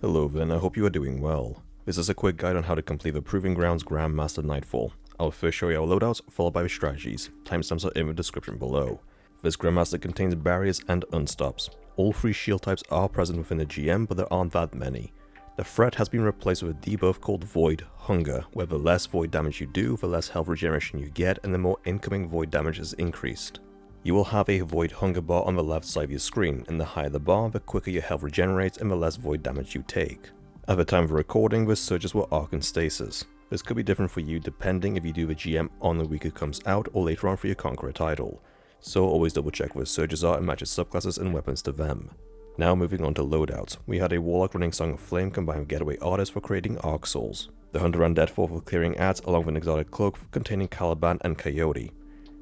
Hello then, I hope you are doing well. This is a quick guide on how to complete the Proving Grounds Grandmaster Nightfall. I'll first show you our loadouts, followed by the strategies. Timestamps are in the description below. This Grandmaster contains barriers and unstops. All 3 shield types are present within the GM, but there aren't that many. The threat has been replaced with a debuff called Void Hunger, where the less void damage you do, the less health regeneration you get, and the more incoming void damage is increased. You will have a Void Hunger bar on the left side of your screen, and the higher the bar, the quicker your health regenerates and the less void damage you take. At the time of recording, the surges were Arc and Stasis. This could be different for you depending if you do the GM on the week it comes out or later on for your Conqueror title, so always double check where surges are and match your subclasses and weapons to them. Now moving on to loadouts, we had a Warlock running Song of Flame combined with Getaway Artist for creating Arc Souls, the Hunter ran Deadfall for clearing ads along with an Exotic Cloak containing Caliban and Coyote,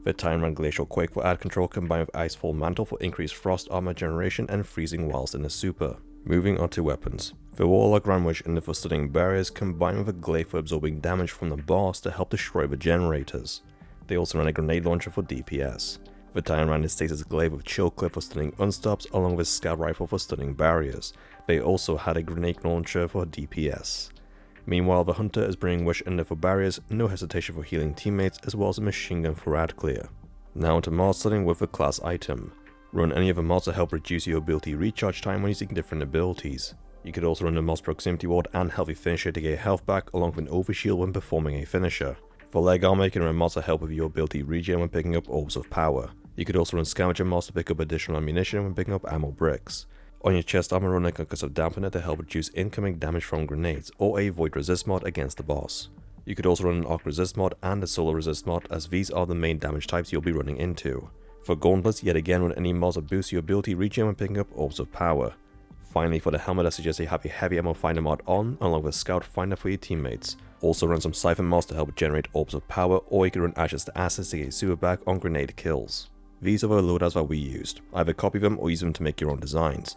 the Time ran Glacial Quake for ad control combined with Icefall Mantle for increased frost armor generation and freezing whilst in a super. Moving on to weapons. The Warlock ran Witch Ender for stunning barriers combined with a Glaive for absorbing damage from the boss to help destroy the generators. They also ran a Grenade Launcher for DPS. The Time ran his Stasis Glaive with Chill Clip for stunning unstops along with Scout Rifle for stunning barriers. They also had a Grenade Launcher for DPS. Meanwhile, the Hunter is bringing Witch Ender for barriers, no hesitation for healing teammates, as well as a machine gun for ad clear. Now onto mod studying with the class item. Run any of the mods to help reduce your ability recharge time when using different abilities. You could also run the mod's Proximity Ward and Healthy Finisher to get health back along with an Overshield when performing a finisher. For leg armor, you can run mods to help with your ability regen when picking up Orbs of Power. You could also run Scavenger mods to pick up additional ammunition when picking up ammo bricks. On your chest armor, run a Concussive Dampener to help reduce incoming damage from grenades, or a Void Resist mod against the boss. You could also run an Arc Resist mod and a Solar Resist mod, as these are the main damage types you'll be running into. For gauntlets, yet again run any mods that boost your ability regen when picking up Orbs of Power. Finally, for the helmet, I suggest you have a Heavy Ammo Finder mod on, along with a Scout Finder for your teammates. Also run some Siphon mods to help generate Orbs of Power, or you can run Ashes to Assets to get super back on grenade kills. These are the loadouts that we used. Either copy them or use them to make your own designs.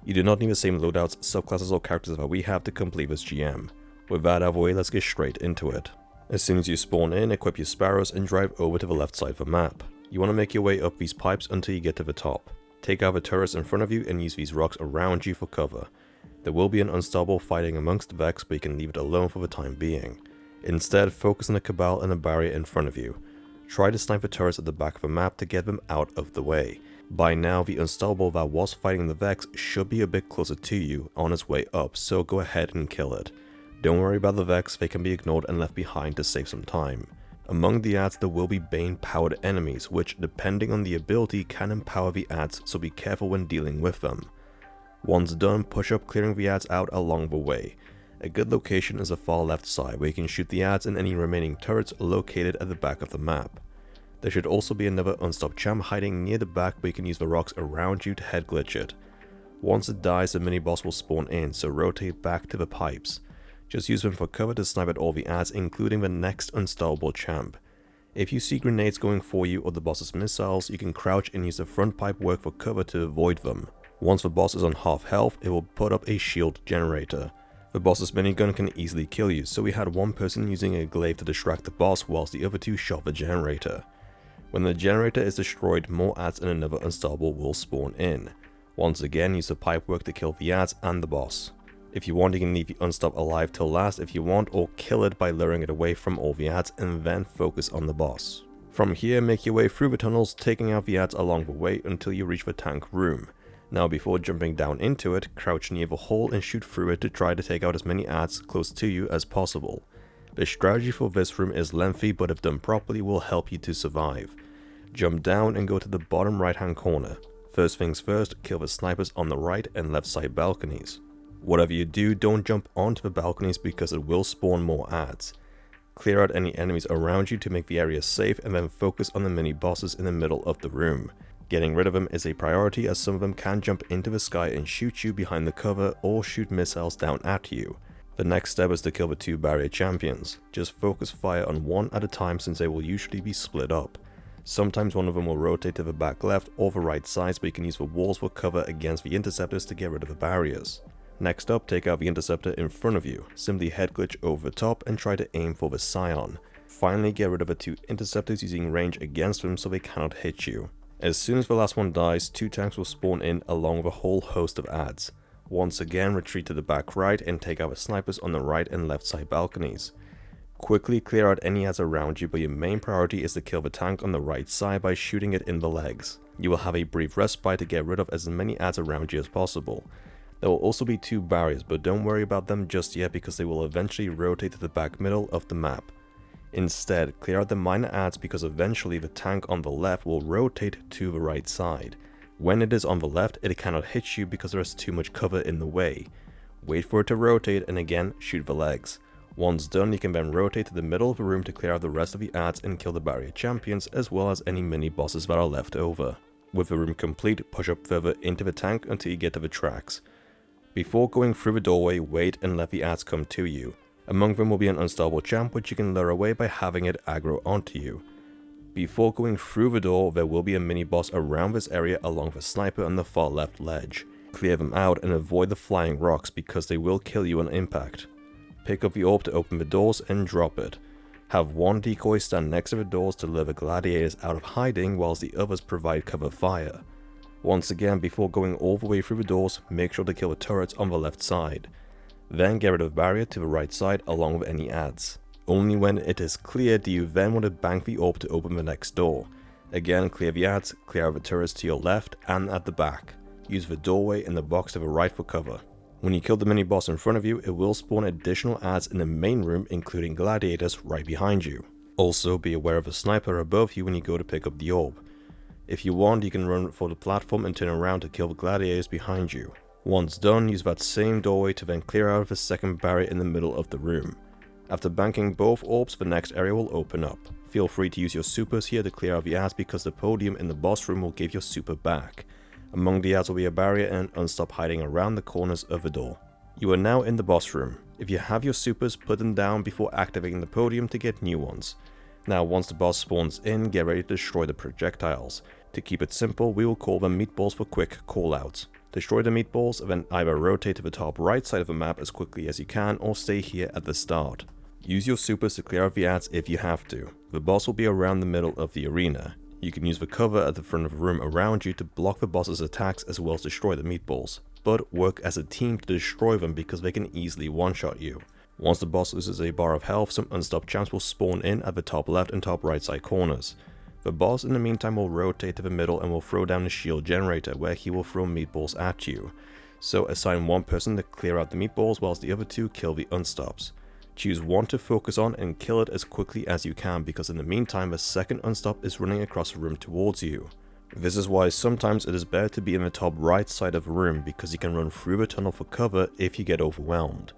You do not need the same loadouts, subclasses or characters that we have to complete this GM. With that out of the way, let's get straight into it. As soon as you spawn in, equip your sparrows and drive over to the left side of the map. You want to make your way up these pipes until you get to the top. Take out the turrets in front of you and use these rocks around you for cover. There will be an Unstoppable fighting amongst the Vex, but you can leave it alone for the time being. Instead, focus on the Cabal and a barrier in front of you. Try to snipe the turrets at the back of the map to get them out of the way. By now, the Unstoppable that was fighting the Vex should be a bit closer to you on its way up, so go ahead and kill it. Don't worry about the Vex, they can be ignored and left behind to save some time. Among the ads, there will be Bane powered enemies, which depending on the ability can empower the ads, so be careful when dealing with them. Once done, push up clearing the ads out along the way. A good location is the far left side where you can shoot the ads and any remaining turrets located at the back of the map. There should also be another Unstop champ hiding near the back where you can use the rocks around you to head glitch it. Once it dies, the mini boss will spawn in, so rotate back to the pipes. Just use them for cover to snipe at all the ads, including the next Unstoppable champ. If you see grenades going for you or the boss's missiles, you can crouch and use the front pipe work for cover to avoid them. Once the boss is on half health, it will put up a shield generator. The boss's minigun can easily kill you, so we had one person using a glaive to distract the boss whilst the other 2 shot the generator. When the generator is destroyed, more ads and another Unstoppable will spawn in. Once again, use the pipe work to kill the ads and the boss. If you want, you can leave the Unstop alive till last if you want, or kill it by luring it away from all the ads and then focus on the boss. From here, make your way through the tunnels, taking out the ads along the way until you reach the tank room. Now before jumping down into it, crouch near the hole and shoot through it to try to take out as many ads close to you as possible. The strategy for this room is lengthy, but if done properly will help you to survive. Jump down and go to the bottom right hand corner. First things first, kill the snipers on the right and left side balconies. Whatever you do, don't jump onto the balconies because it will spawn more ads. Clear out any enemies around you to make the area safe and then focus on the mini bosses in the middle of the room. Getting rid of them is a priority as some of them can jump into the sky and shoot you behind the cover or shoot missiles down at you. The next step is to kill the 2 barrier champions. Just focus fire on one at a time since they will usually be split up. Sometimes one of them will rotate to the back left or the right sides, but you can use the walls for cover against the interceptors to get rid of the barriers. Next up, take out the interceptor in front of you. Simply head glitch over the top and try to aim for the Scion. Finally, get rid of the 2 interceptors using range against them so they cannot hit you. As soon as the last one dies, 2 tanks will spawn in along with a whole host of ads. Once again, retreat to the back right and take out the snipers on the right and left side balconies. Quickly clear out any ads around you, but your main priority is to kill the tank on the right side by shooting it in the legs. You will have a brief respite to get rid of as many ads around you as possible. There will also be 2 barriers, but don't worry about them just yet because they will eventually rotate to the back middle of the map. Instead, clear out the minor ads because eventually the tank on the left will rotate to the right side. When it is on the left, it cannot hit you because there is too much cover in the way. Wait for it to rotate and again shoot the legs. Once done, you can then rotate to the middle of the room to clear out the rest of the ads and kill the barrier champions as well as any mini bosses that are left over. With the room complete, push up further into the tank until you get to the tracks. Before going through the doorway, wait and let the ads come to you. Among them will be an unstoppable champ which you can lure away by having it aggro onto you. Before going through the door, there will be a mini boss around this area along the sniper on the far left ledge. Clear them out and avoid the flying rocks because they will kill you on impact. Pick up the orb to open the doors and drop it. Have one decoy stand next to the doors to lure the gladiators out of hiding whilst the others provide cover fire. Once again, before going all the way through the doors, make sure to kill the turrets on the left side. Then get rid of the barrier to the right side along with any ads. Only when it is clear do you then want to bank the orb to open the next door. Again, clear the ads, clear out the turrets to your left and at the back. Use the doorway and the box to the right for cover. When you kill the mini boss in front of you, it will spawn additional ads in the main room including gladiators right behind you. Also be aware of a sniper above you when you go to pick up the orb. If you want, you can run for the platform and turn around to kill the gladiators behind you. Once done, use that same doorway to then clear out of the second barrier in the middle of the room. After banking both orbs, the next area will open up. Feel free to use your supers here to clear out the ads because the podium in the boss room will give your super back. Among the ads will be a barrier and Unstop hiding around the corners of the door. You are now in the boss room. If you have your supers, put them down before activating the podium to get new ones. Now once the boss spawns in, get ready to destroy the projectiles. To keep it simple, we will call them meatballs for quick callouts. Destroy the meatballs, then either rotate to the top right side of the map as quickly as you can or stay here at the start. Use your supers to clear out the ads if you have to. The boss will be around the middle of the arena. You can use the cover at the front of the room around you to block the boss's attacks as well as destroy the meatballs, but work as a team to destroy them because they can easily one-shot you. Once the boss loses a bar of health, some Unstop champs will spawn in at the top left and top right side corners. The boss in the meantime will rotate to the middle and will throw down the shield generator where he will throw meatballs at you. So assign one person to clear out the meatballs whilst the other 2 kill the Unstops. Choose one to focus on and kill it as quickly as you can because in the meantime the second Unstop is running across the room towards you. This is why sometimes it is better to be in the top right side of the room because you can run through the tunnel for cover if you get overwhelmed.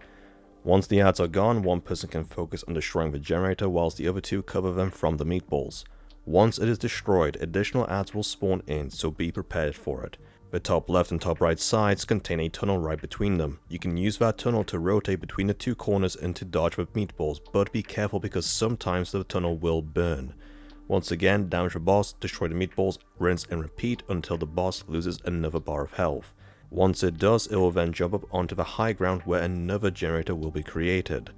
Once the ads are gone, one person can focus on destroying the generator whilst the other 2 cover them from the meatballs. Once it is destroyed, additional ads will spawn in, so be prepared for it. The top left and top right sides contain a tunnel right between them. You can use that tunnel to rotate between the 2 corners and to dodge with meatballs, but be careful because sometimes the tunnel will burn. Once again, damage the boss, destroy the meatballs, rinse and repeat until the boss loses another bar of health. Once it does, it will then jump up onto the high ground where another generator will be created.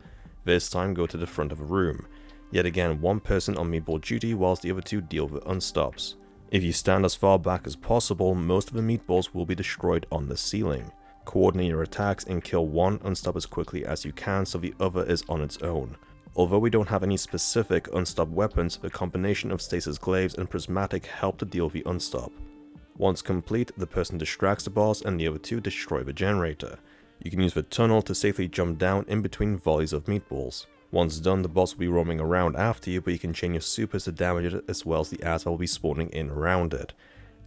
This time go to the front of the room. Yet again, one person on meatball duty whilst the other 2 deal with Unstops. If you stand as far back as possible, most of the meatballs will be destroyed on the ceiling. Coordinate your attacks and kill one Unstop as quickly as you can so the other is on its own. Although we don't have any specific Unstop weapons, the combination of Stasis Glaives and Prismatic help to deal with the Unstop. Once complete, the person distracts the boss and the other 2 destroy the generator. You can use the tunnel to safely jump down in between volleys of meatballs. Once done, the boss will be roaming around after you, but you can chain your supers to damage it as well as the ads that will be spawning in around it.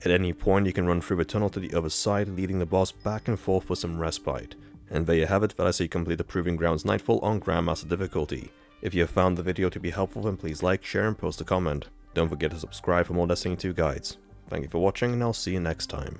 At any point, you can run through the tunnel to the other side, leading the boss back and forth for some respite. And there you have it, that is how you complete the Proving Grounds Nightfall on Grandmaster difficulty. If you have found the video to be helpful, then please like, share and post a comment. Don't forget to subscribe for more Destiny 2 guides. Thank you for watching and I'll see you next time.